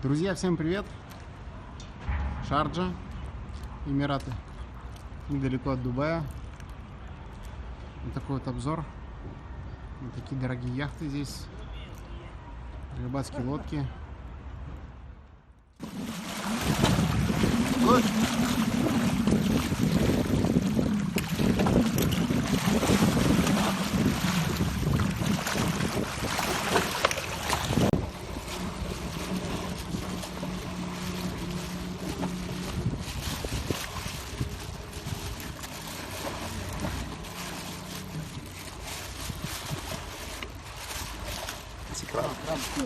Друзья, всем привет! Шарджа, Эмираты, недалеко от Дубая. Вот такой вот обзор. Вот такие дорогие яхты здесь, рыбацкие лодки.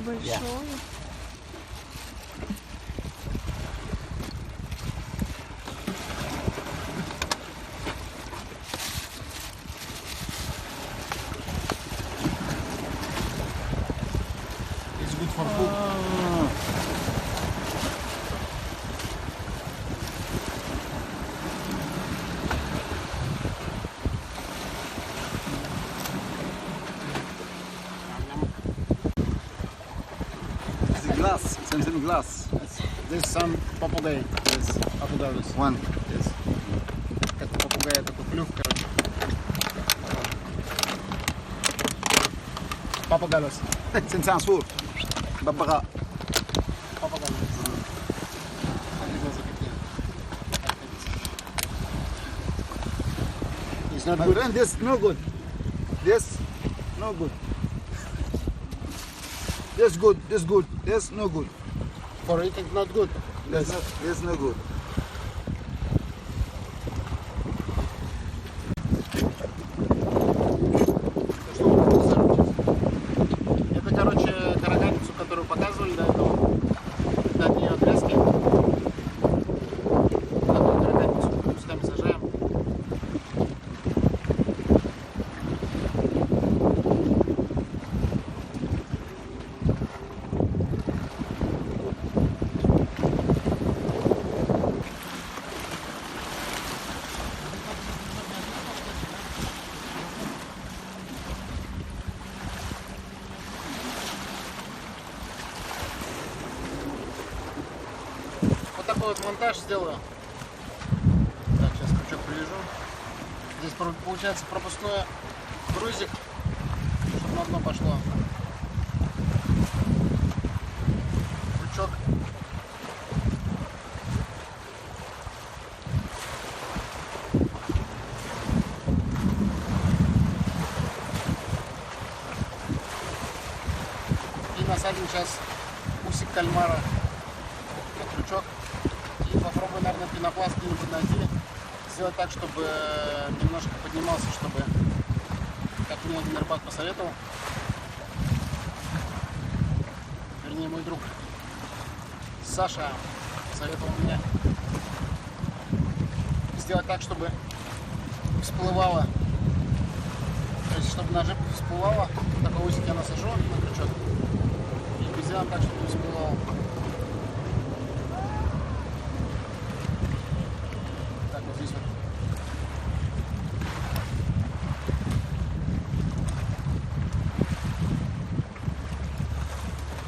Большой. It's good for food. Glass, something glass. Здесь сам попугай. Здесь попугай. One. Здесь. Это попугай, такой клюв, короче. Папагалос. C'est un sourd. Babara. Папагалос. It's not My good. friend, this no good. This no good. This good. This good. This no good. For eating not good. This no good. Это, короче, каракатицу, которую показывали до этого. Это от нее отрезки. Такую каракатицу кусками сажаем. Вот такой вот монтаж сделаю. Так, сейчас крючок привяжу. Здесь получается пропускной грузик, чтобы на дно пошло. Крючок. И насадим сейчас усик кальмара на крючок. И попробую, наверное, пенопласт где-нибудь найти. Сделать так, чтобы немножко поднимался, чтобы, как мне один рыбак посоветовал, вернее, мой друг Саша советовал мне сделать так, чтобы всплывало. То есть, чтобы наживка всплывала, такой усик я насажу на крючок и сделаем так, чтобы всплывало. Так, вот здесь вот.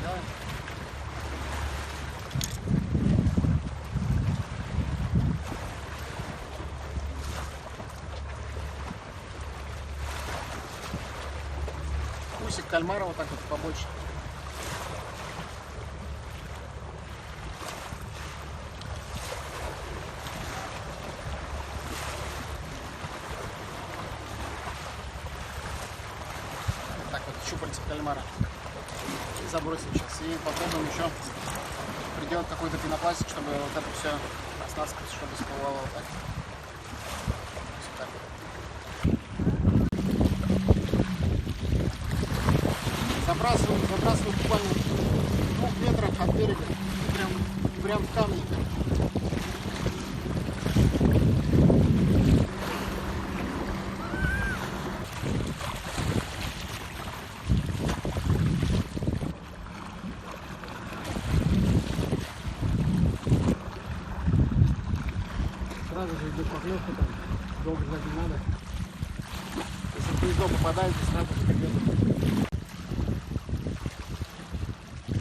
Делаем. Усик кальмара вот так вот побольше. Так вот, щупальца кальмара. И забросим сейчас. И попробуем еще приделать какой-то пенопластик, чтобы вот это все оснастка, чтобы всплывало вот так. Забрасываю буквально в 2 метрах от берега. Прям в камни. Сразу же идет поклевка, там долго ждать не надо. Если в гнездо попадаете, сразу же идет.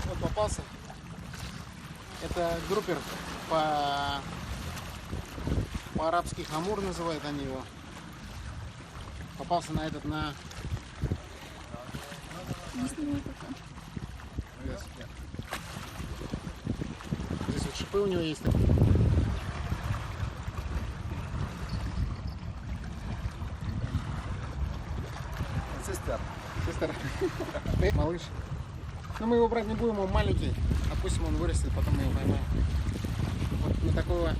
Вот попался. Это группер, по-арабски хамур называют они его. Попался на этот, на... Здесь вот шипы у него есть. Сестер. Малыш. Но мы его брать не будем, он маленький. Допустим, он вырастет, потом мы его поймаем. Вот на такой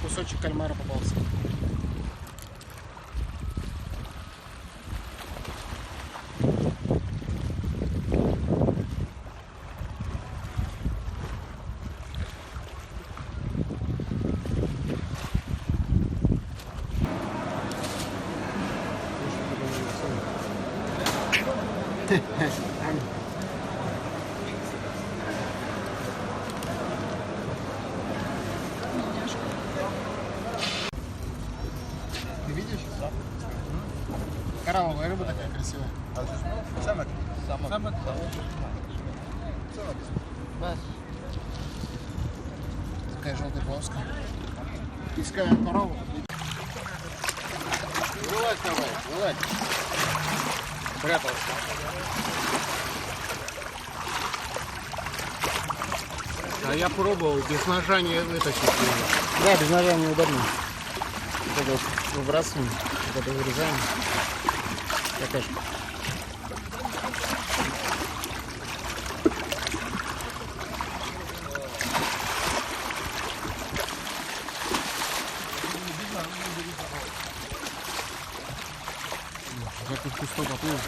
кусочек кальмара попался. Ты видишь? Коралловая рыба такая красивая. Самок. Самок? Такая желтая полоска. Искаем корову. Вылазь давай, вылазь. Прятался. А я пробовал, без ножа не вытащить. Да, без ножа неудобно. Вот это вот выбрасываем, вот это вырезаем. Какашка. Как тут пустой поплыл.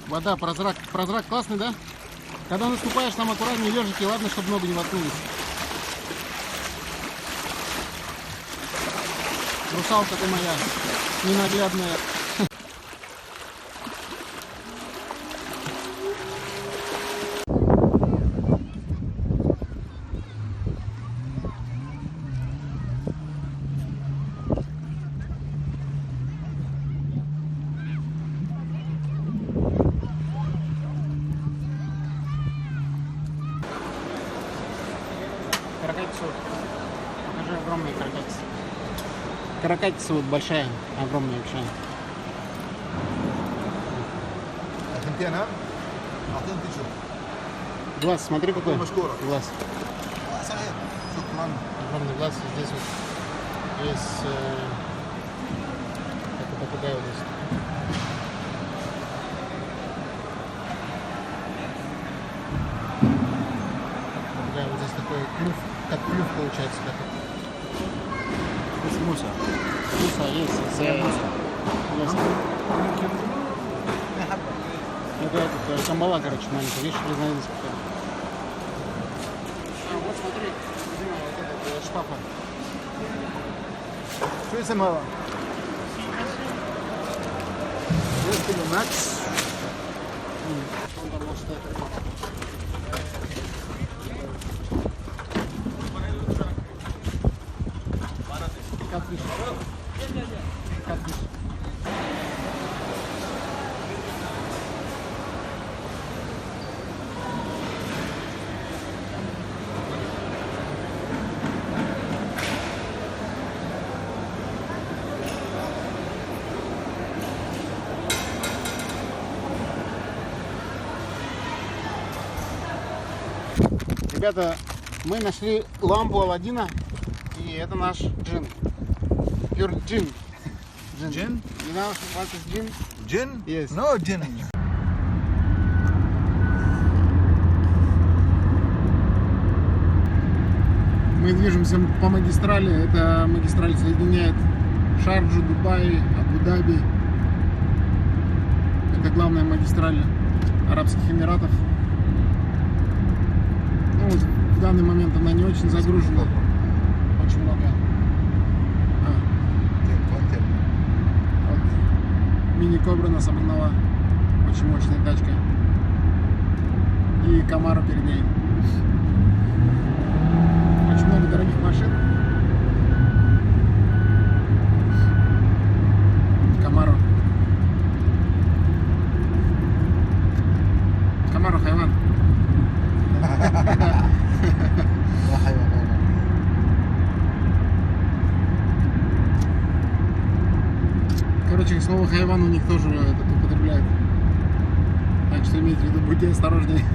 Вода, прозрак классный, да? Когда наступаешь, там аккуратнее ежики, ладно, чтобы ноги не воткнулись. Русалка ты моя ненаглядная. Каракатица, покажи огромная каракатица. Каракатица вот большая, огромная вообще. Глаз, смотри какой. Глаз. Огромный глаз. Здесь вот есть как попугай вот здесь. Вот здесь такой клюв, как клюв получается. Здесь муса. Муса есть. Есть. Это этот, камбала, короче, маленькая. Видишь, разновидность какая. Вот смотри, вот этот шпафа. Что это мало? Это Макс. Он там может это. Catfish. Catfish. Ребята, мы нашли лампу Аладдина, и это наш джин. Pure gin. Gin? You know what is gin? Gin? Yes. No gin. Мы движемся по магистрали. Эта магистраль соединяет Шарджу, Дубай, Абу-Даби. Это главная магистраль Арабских Эмиратов. Ну, вот в данный момент она не очень загружена. Очень много. Вот. Мини-кобра нас обогнала. Очень мощная тачка. И Камаро перед ней. Очень много дорогих машин. Камаро. Камаро хайван. Короче, слово хайван у них тоже этот употребляют. Так что имейте в виду, будьте осторожнее.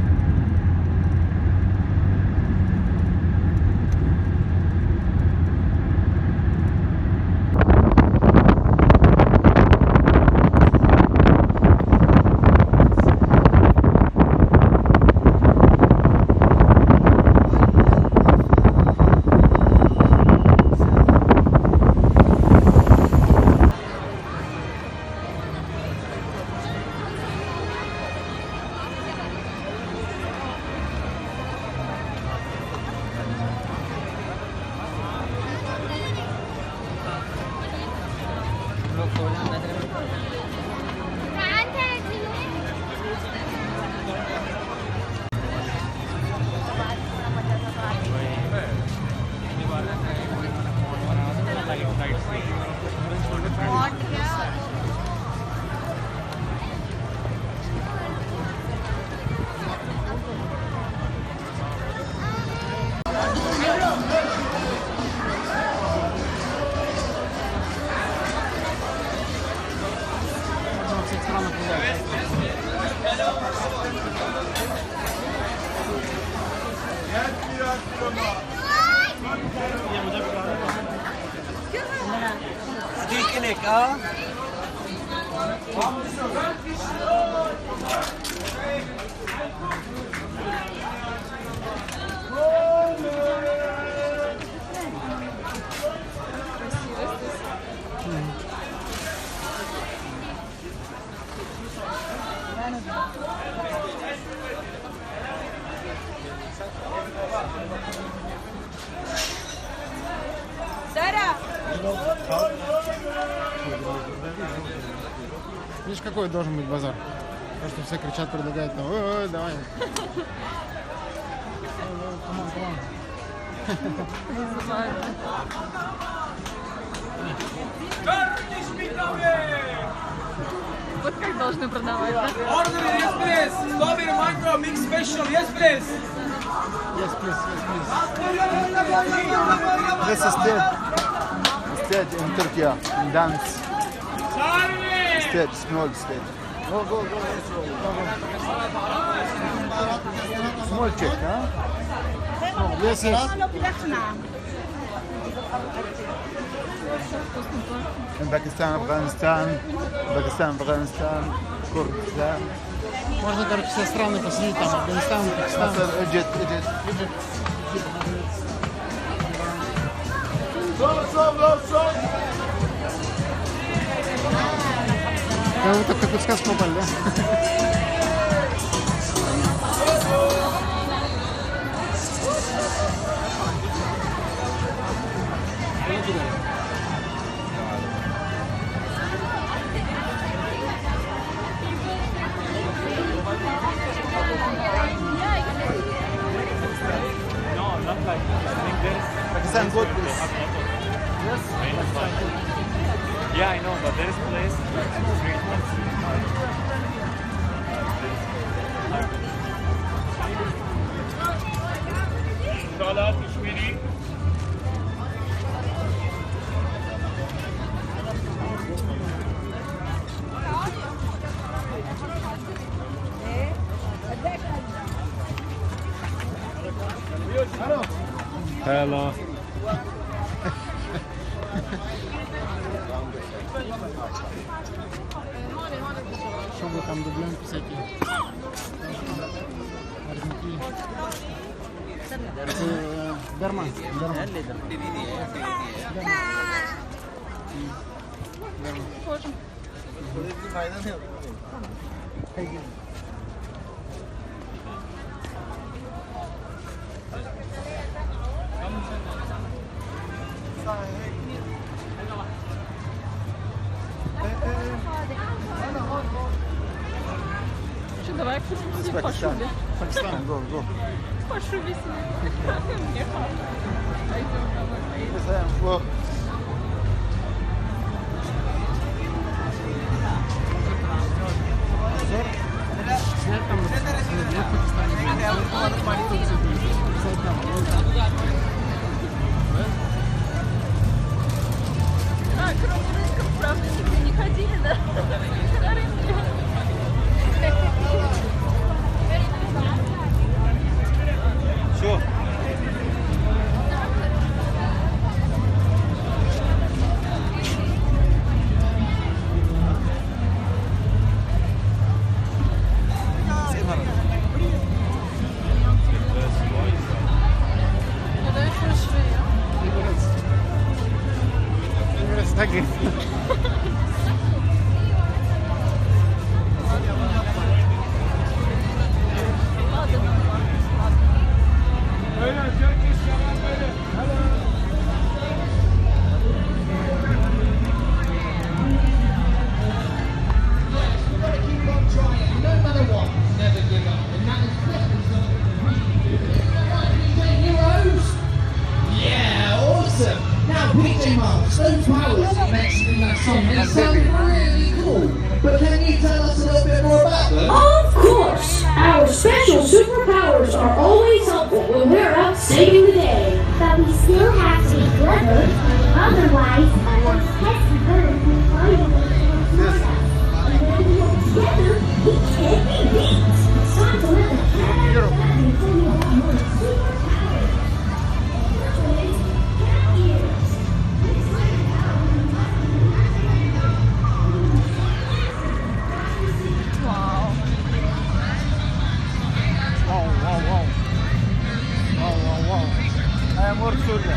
Видишь, какой должен быть базар? То, что все кричат, предлагают, ой, давай. Вот как должны продавать, да? Order, yes please. Strawberry mango mix special, yes please. Yes, please, yes, please. This is state in Turkey, dance. State, small state. Go. Small check, huh? Yes, yes. In Pakistan, Afghanistan, Kurdistan. Можно, короче, все страны посетить, там, Афганистан, Пакистан. Egypt. Как будто в какую-то сказку попали, да? Pakistan good place. Yes. Yeah, I know, but there is a place. Salat, kashmiri. Hello. Что вы там дубленки всякие? Морзники. Берман. Что, давай купим по шубе. Пакистан, go, go. По шубе себе. Мне хватит. Пойдем домой, поедем. Go. А, кроме рынков, правда, нигде не ходили, да? На рынке. Все. Those flowers you mentioned in that song, they sound really cool. But can you tell us a little bit more about them? Of course! Our special superpowers are always helpful when we're out saving the day. But we still have to be clever, otherwise those pesky birds will find a way to us. And when we work together, we can't be beat. It's time to let the cat out of the bag before we have more superpowers. Congratulations, cat ears. Amor surya.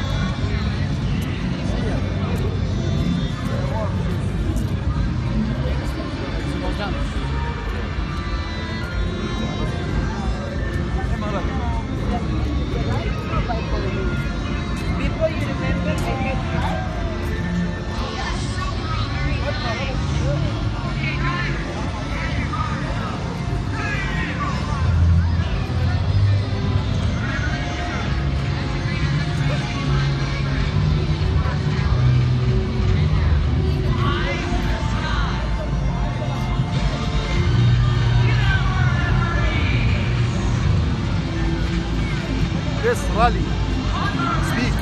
Before you remember, Yes, rally. Speak.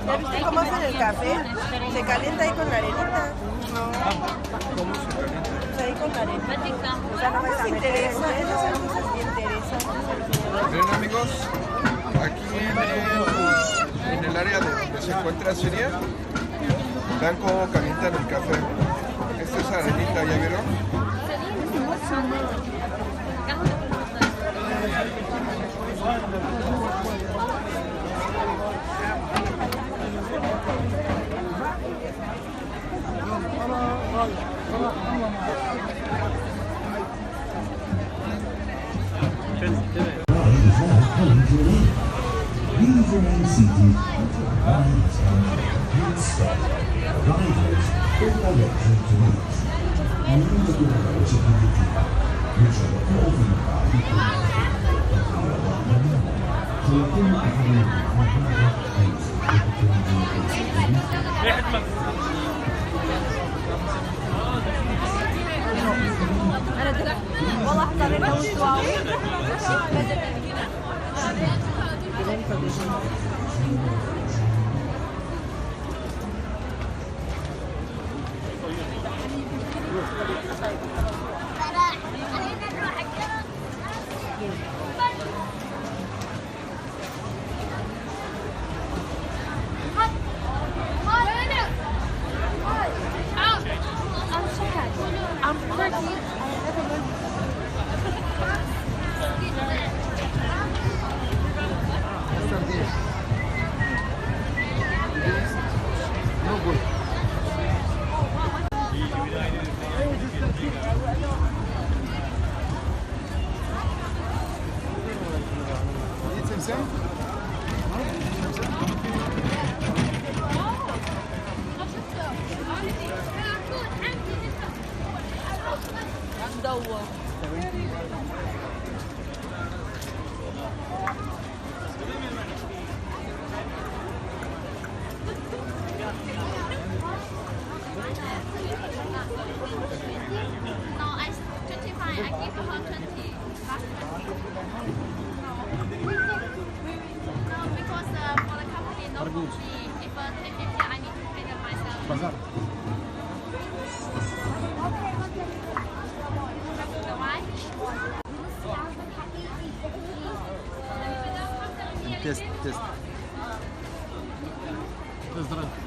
¿Ya viste cómo hacen el café? Se calienta ahí con la arenita. Ahí con la arenita. O sea, no me interesa, esas cosas me interesan. Bien, amigos, aquí en el área donde se encuentra Siria, vean cómo calientan el café. Esta es arenita, ¿ya vieron? Базар. Тест. Здравствуйте.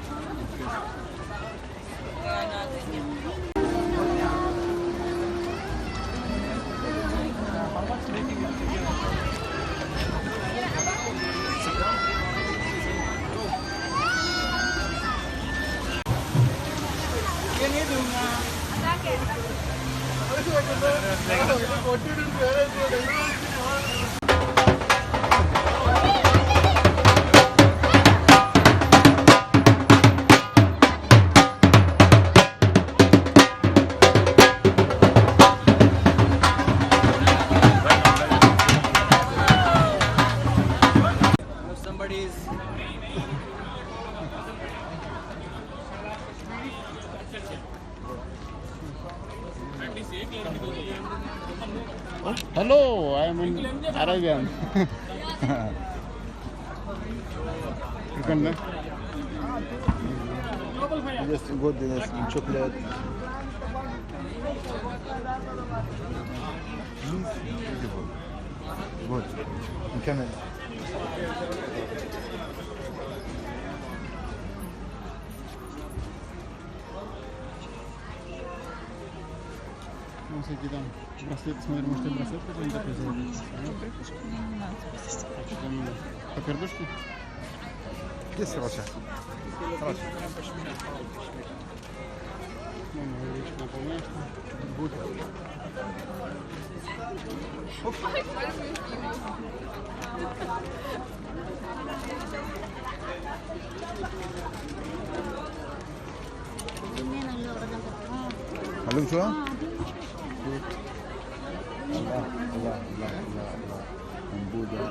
Hello, I am in Arabian. Just goodness and chocolate. Beautiful. Good. Camel. Ну, всякие там браслеты, смотри, может, и браслет какой-нибудь такой золотой. А что там, по пердушке? Есть хорошая. Ну, речку наполняешь. Будет. Halum شو؟ It's Buddha.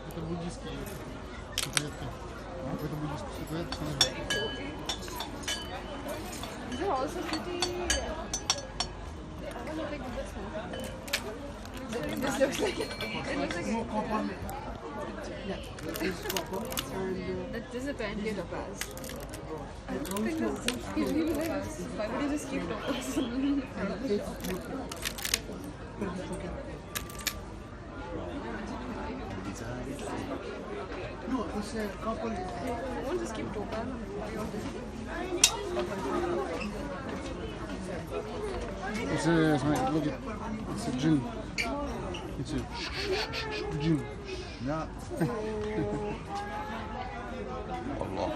Это буддийские статуэтки. Это буддийские статуэтки. This looks like it. It looks like it. This is apparently a topaz. I don't think this is usually topaz. Why would you just keep topaz? No, it's a couple. I won't just keep topaz. It's a, look at, it's a gin. It's a gin. Yeah. Allah.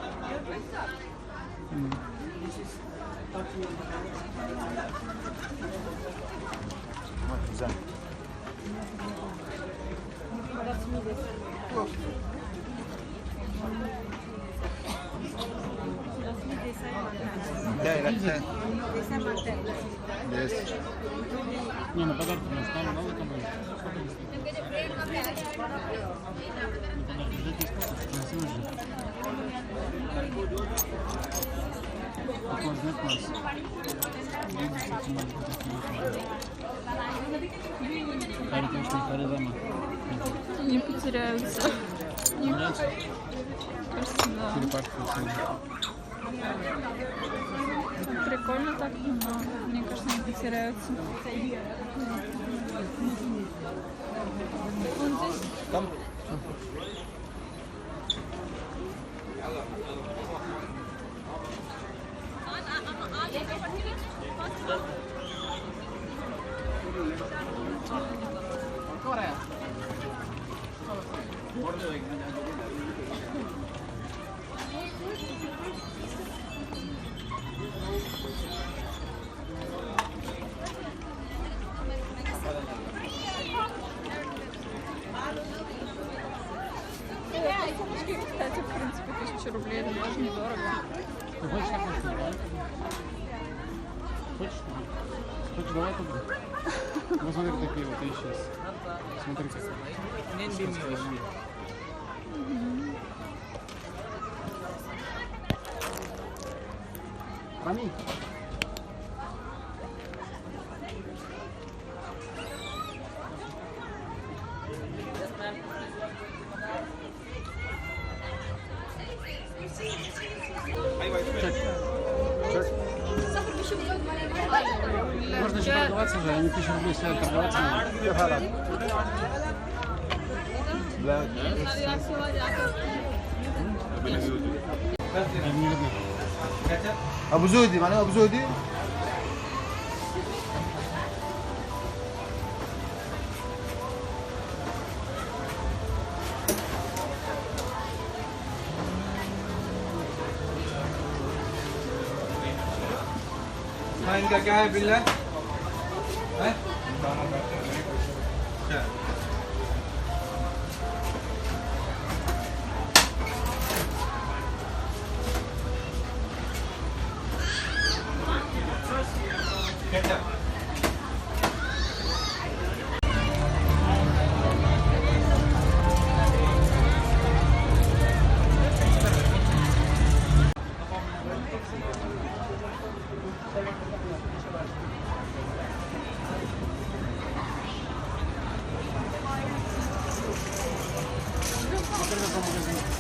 Güzel. Yes. Не, на подарки у нас там надо там будет. Не потеряются. Кажется, да. Прикольно так, но мне кажется, не потеряются. Вон здесь. Там. Кстати, в принципе, 1000 рублей, это даже недорого. Ты хочешь такой штуку? Хочешь? Хочешь, давай туда. Ну смотри, такие вот, и сейчас. Смотри, как. Рами. Можно еще торговаться же, они 1000 рублей стоят торговаться. Не видно. Abu Zudi, mana Abu Zudi? इनका क्या है bill है? Смотри, какой магазин.